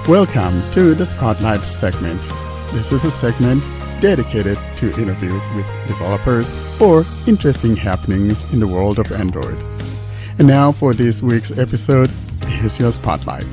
Welcome to the Spotlight segment. This is a segment dedicated to interviews with developers or interesting happenings in the world of Android. And now for this week's episode, here's your Spotlight.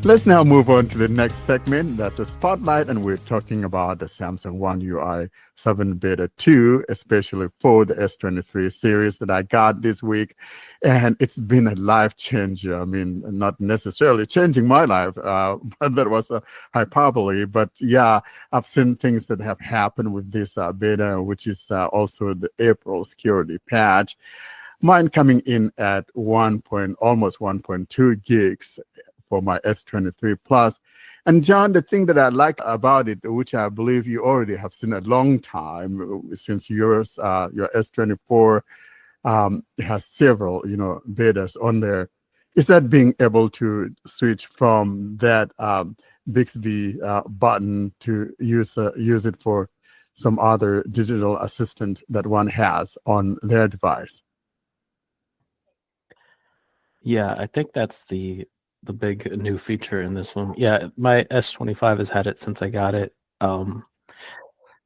Let's now move on to the next segment. That's a Spotlight, and we're talking about the Samsung One UI 7 Beta 2, especially for the S23 series that I got this week. And it's been a life changer. I mean, not necessarily changing my life, but that was a hyperbole. But yeah, I've seen things that have happened with this beta, which is also the April security patch. Mine coming in at almost 1.2 gigs for my S23 Plus. And John, the thing that I like about it, which I believe you already have seen a long time, since your S24 has several, betas on there, is that being able to switch from that Bixby button to use it for some other digital assistant that one has on their device. Yeah, I think that's the big new feature in this one. Yeah, my S25 has had it since I got it.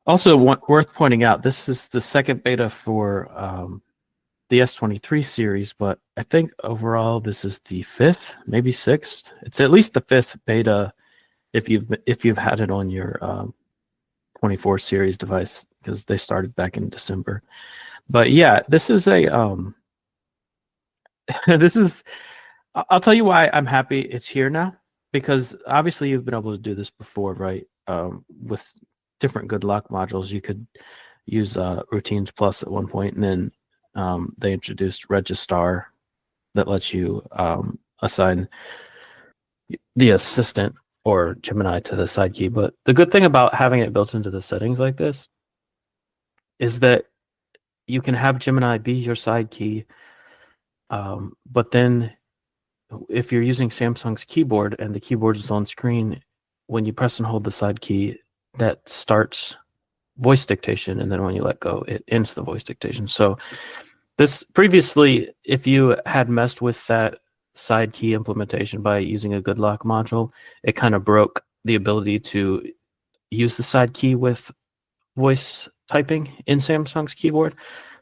Also, worth pointing out, this is the second beta for the S23 series, but I think overall this is the fifth, maybe sixth. It's at least the fifth beta if you've had it on your 24 series device, because they started back in December. But yeah, this is a I'll tell you why I'm happy it's here now, because obviously you've been able to do this before, right? With different good luck modules, you could use Routines Plus at one point, and then they introduced Registar that lets you assign the assistant or Gemini to the side key. But the good thing about having it built into the settings like this is that you can have Gemini be your side key, but then if you're using Samsung's keyboard and the keyboard is on screen, when you press and hold the side key, that starts voice dictation, and then when you let go, it ends the voice dictation. So this previously, if you had messed with that side key implementation by using a good lock module, it kind of broke the ability to use the side key with voice typing in Samsung's keyboard.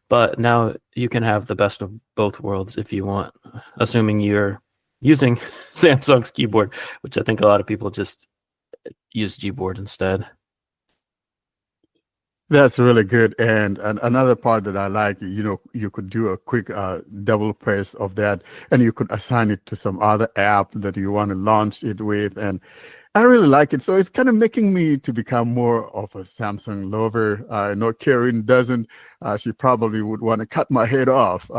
But now you can have the best of both worlds if you want, assuming you're using Samsung's keyboard, which I think a lot of people just use Gboard instead. That's really good. And another part that I like, you could do a quick double press of that, and you could assign it to some other app that you want to launch it with. And I really like it. So it's kind of making me to become more of a Samsung lover. I know Karen doesn't. She probably would want to cut my head off.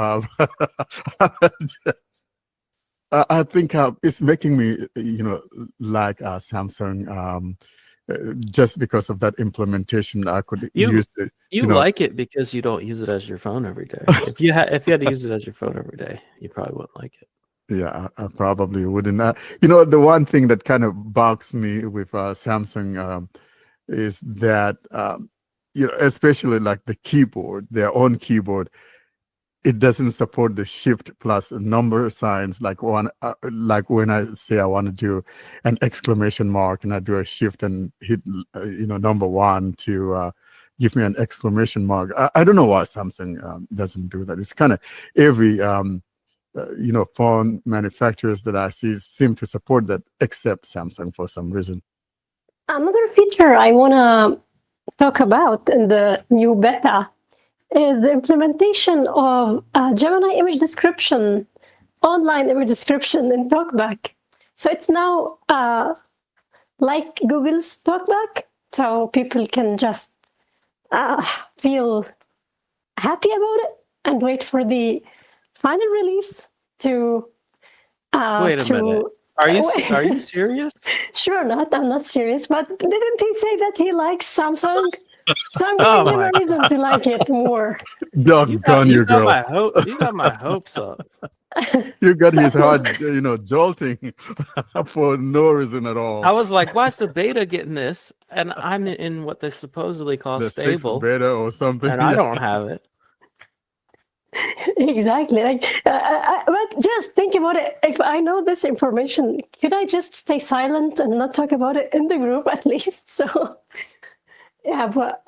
I think it's making me, like Samsung, just because of that implementation. I could use it. You like it because you don't use it as your phone every day. If you had to use it as your phone every day, you probably wouldn't like it. Yeah, I probably wouldn't. The one thing that kind of bugs me with Samsung is that, especially like the keyboard, their own keyboard, it doesn't support the shift plus number signs. Like when I say I want to do an exclamation mark and I do a shift and hit, number one to give me an exclamation mark. I don't know why Samsung doesn't do that. It's kind of every, phone manufacturers that I see seem to support that, except Samsung for some reason. Another feature I want to talk about in the new beta is the implementation of Gemini image description, online image description in TalkBack. So it's now like Google's TalkBack, so people can just feel happy about it and wait for the final release to... Wait a minute. Are you serious? Sure not. I'm not serious. But didn't he say that he likes Samsung? So I'm going to give a reason to like it more. Doggone you, girl. You got my hopes up. You got his heart, jolting for no reason at all. I was like, why's the beta getting this? And I'm in what they supposedly call the stable. Beta or something. And I don't have it. Exactly. But just think about it. If I know this information, could I just stay silent and not talk about it in the group at least? So, yeah, but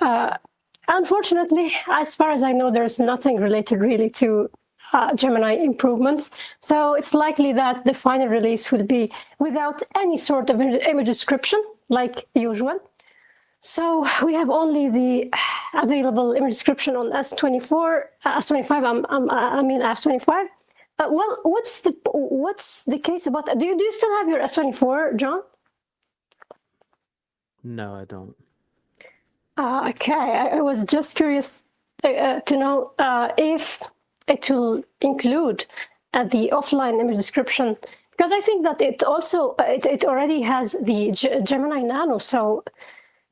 unfortunately, as far as I know, there's nothing related really to Gemini improvements. So it's likely that the final release will be without any sort of image description, like usual. So we have only the available image description on S24, S25. I mean S25. Well, what's the case about that? Do you still have your S24, John? No, I don't. Okay, I was just curious to know if it will include the offline image description, because I think that it also it already has the Gemini Nano, so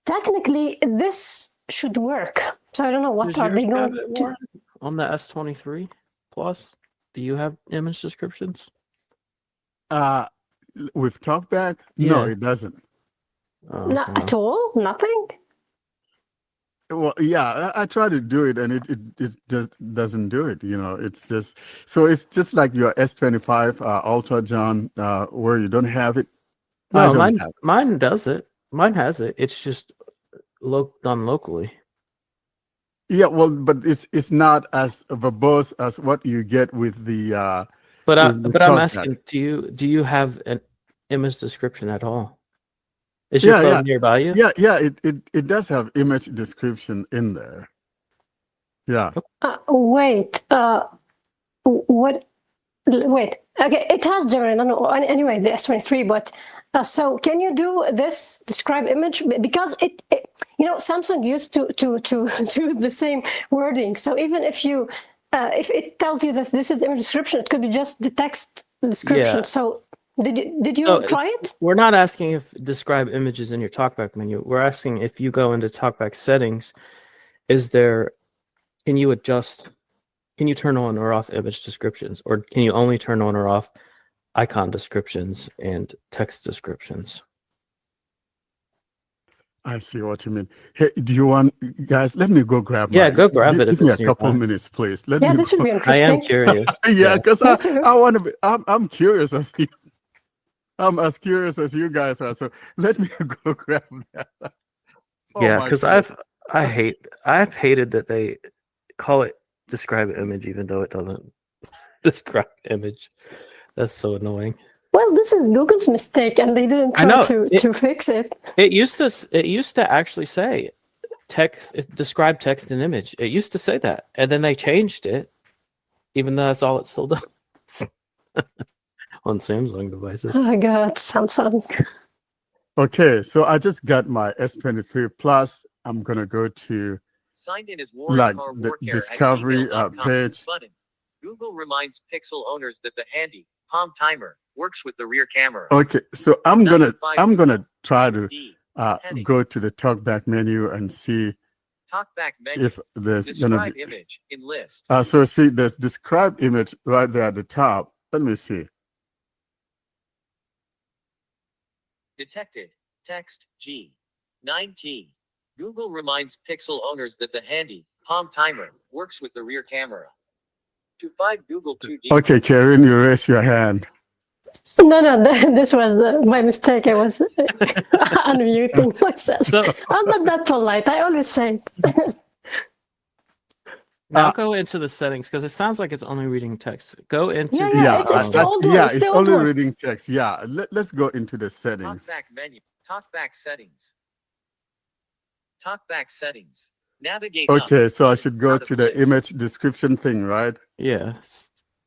technically this should work. So I don't know what Does are they yours have going it, to. Warren? On the S23 Plus? Do you have image descriptions? With TalkBack, no, Yeah. it doesn't. Oh, Not wow. at all? Nothing? Well, yeah, I try to do it, and it just doesn't do it. It's just so it's just like your S25 Ultra, John, where you don't have it. I No, don't have it. mine does it. Mine has it. It's just done locally. Yeah, well, but it's not as verbose as what you get with the. But I'm TalkBack. asking, do you have an image description at all? Is your Yeah, phone yeah. nearby you? Yeah. It does have image description in there. Yeah. Wait. What? Wait. Okay, it has Gemini Nano anyway, the S23. But so can you do this describe image? Because it Samsung used to do the same wording. So even if you if it tells you that this is image description, it could be just the text description. Yeah. So did you So try it? We're not asking if describe images in your TalkBack menu. We're asking if you go into TalkBack settings, can you turn on or off image descriptions, or can you only turn on or off icon descriptions and text descriptions? I see what you mean. Hey, do you want, guys? Let me go grab. Yeah, mine. go grab it if Give me it's a couple nearby. minutes, please. Yeah, this would be I interesting. am curious. Yeah, because Me too. I want to be. I'm curious as you. I'm as curious as you guys are. So let me go grab that. Oh Yeah, my because God. I've hated that they call it describe image even though it doesn't describe image. That's so annoying. Well, this is Google's mistake, and they didn't I try know. to fix it. It used to actually say describe text and image. It used to say that, and then they changed it, even though that's all it still does on Samsung devices. Oh my God, Samsung. Okay, so I just got my S23 Plus. I'm gonna go to Signed in as Warren like Carr the Warcare discovery at gmail.com. page. Button. Google reminds Pixel owners that the handy Palm timer works with the rear camera. Okay, so I'm gonna 95 try to D. go to the TalkBack menu and see Talkback menu. if there's gonna Describe be. image in list. So see, there's described image right there at the top. Let me see. Detected. Text G. 9T. Google reminds Pixel owners that the handy Palm timer works with the rear camera. To 5 Google 2D. Okay, Karen, you raise your hand. No, this was my mistake. I was unmuting myself. So I'm not that polite. I always say it. now go into the settings because it sounds like it's only reading text. Go into Yeah, it's the old one. Yeah, It's it's the old only one. reading text. Yeah, let's go into the settings. Talkback menu. Talkback settings. Talkback settings. Navigate up. Okay, so I should go Out of to the list. image description thing, right? yeah.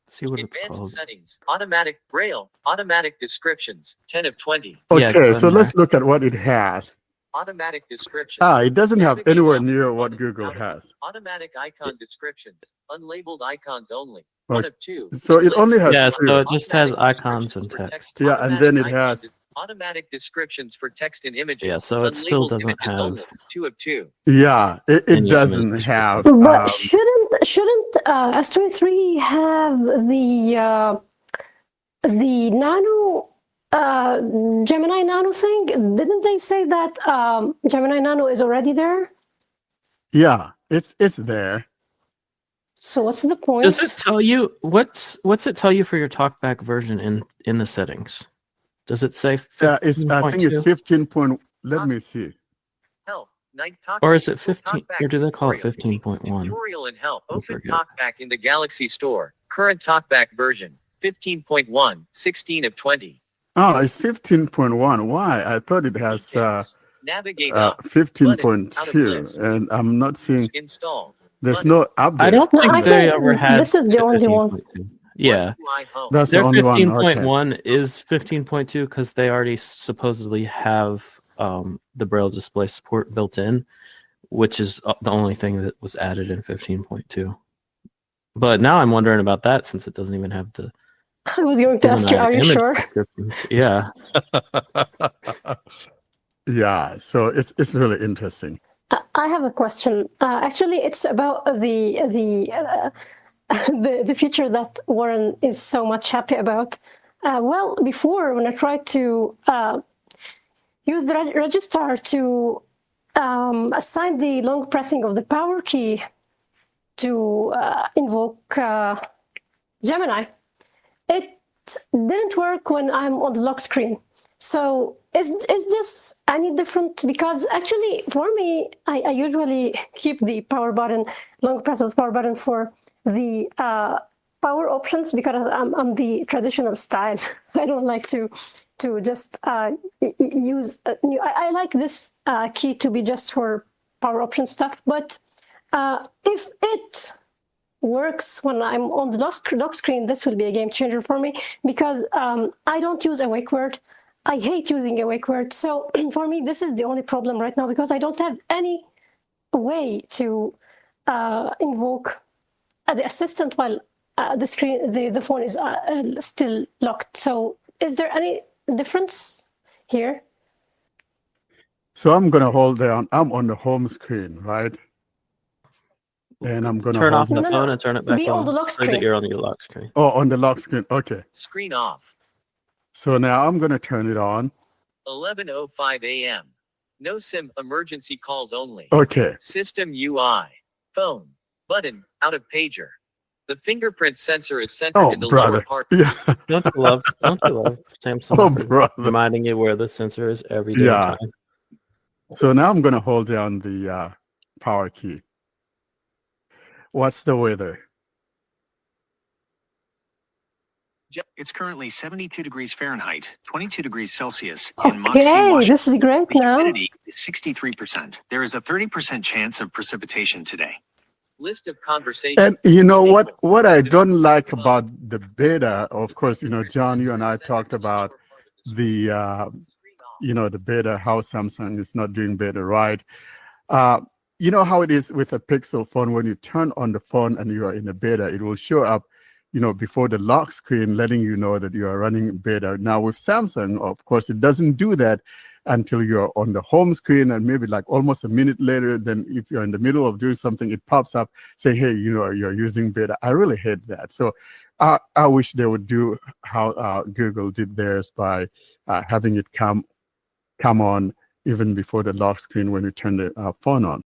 See what it's Advanced called. settings. Automatic Braille. Automatic descriptions. 10 of 20. Yeah, go Okay, in so there. let's look at what it has. Automatic description. It doesn't have Navigate anywhere up. near what Button. Google Out of has. Automatic icon descriptions. Unlabeled icons only. 1 Okay. of 2. So it only has Yeah, two. so it just has Automatic icons and descriptions for text. Yeah, and then it Automatic has. icon automatic descriptions for text and images. Yeah, so it still Unlabeled doesn't images have only. 2 of 2. Yeah, it any doesn't image have. But shouldn't S23 have the Nano Gemini Nano thing? Didn't they say that Gemini Nano is already there? Yeah, it's there. So what's the point? Does it tell you what's it tell you for your talkback version in the settings? Does it say I think it's 15.2? 15. Let me see. Help. Night talk. Or is it 15? Talkback Or do they call it tutorial. 15.1? Tutorial and help. I Open forget. Talkback in the Galaxy Store. Current Talkback version 15.1, 16 of 20. Oh, it's 15.1. Why? I thought it has Details. Navigate up. 15.2, and I'm not seeing. Installed. There's Button. no update. I don't No, think I they think ever had. this is the only one. 15.2. Yeah, UI home. That's the their only one. Okay. 15.1 is 15.2 because they already supposedly have the Braille display support built in, which is the only thing that was added in 15.2. But now I'm wondering about that since it doesn't even have the I was going to ask you, are you image sure? descriptions. Yeah. Yeah. So it's really interesting. I have a question. Actually, it's about the feature that Warren is so much happy about. Well, before when I tried to use the registrar to assign the long pressing of the power key to invoke Gemini, it didn't work when I'm on the lock screen. So is this any different? Because actually for me, I usually keep the power button, long press of the power button for the power options because I'm the traditional style. I don't like to just use, I like this key to be just for power option stuff. But if it works when I'm on the lock screen, this will be a game changer for me because I don't use a wake word. I hate using a wake word. So for me, this is the only problem right now because I don't have any way to invoke the assistant while the phone is still locked. So is there any difference here? So I'm gonna hold down. I'm on the home screen, right? And I'm gonna Turn off hold the No, phone no. and turn it back Be on the lock so that screen. you're on your lock screen. Oh, on the lock screen. Okay. Screen off. So now I'm gonna turn it on. 11:05 a.m. No SIM emergency calls only. Okay. System UI. Phone. Button. Out of pager. The fingerprint sensor is centered Oh, in the lower brother. part. Yeah. Don't you love Samsung Oh, for brother. reminding you where the sensor is every day Yeah. time? So now I'm gonna hold down the power key. What's the weather? It's currently 72 degrees Fahrenheit, 22 degrees Celsius in Moxie, Okay, Washington. this is great The now. humidity is 63%. There is a 30% chance of precipitation today. List of conversations. And you know what I don't like about the beta, of course, you know, John, you and I talked about the the beta, how Samsung is not doing beta right. You know how it is with a Pixel phone, when you turn on the phone and you are in a beta, it will show up, before the lock screen, letting you know that you are running beta. Now with Samsung, of course, it doesn't do that until you're on the home screen, and maybe like almost a minute later, then if you're in the middle of doing something, it pops up saying, hey, you're using beta. I really hate that. So I wish they would do how Google did theirs by having it come on even before the lock screen when you turn the phone on.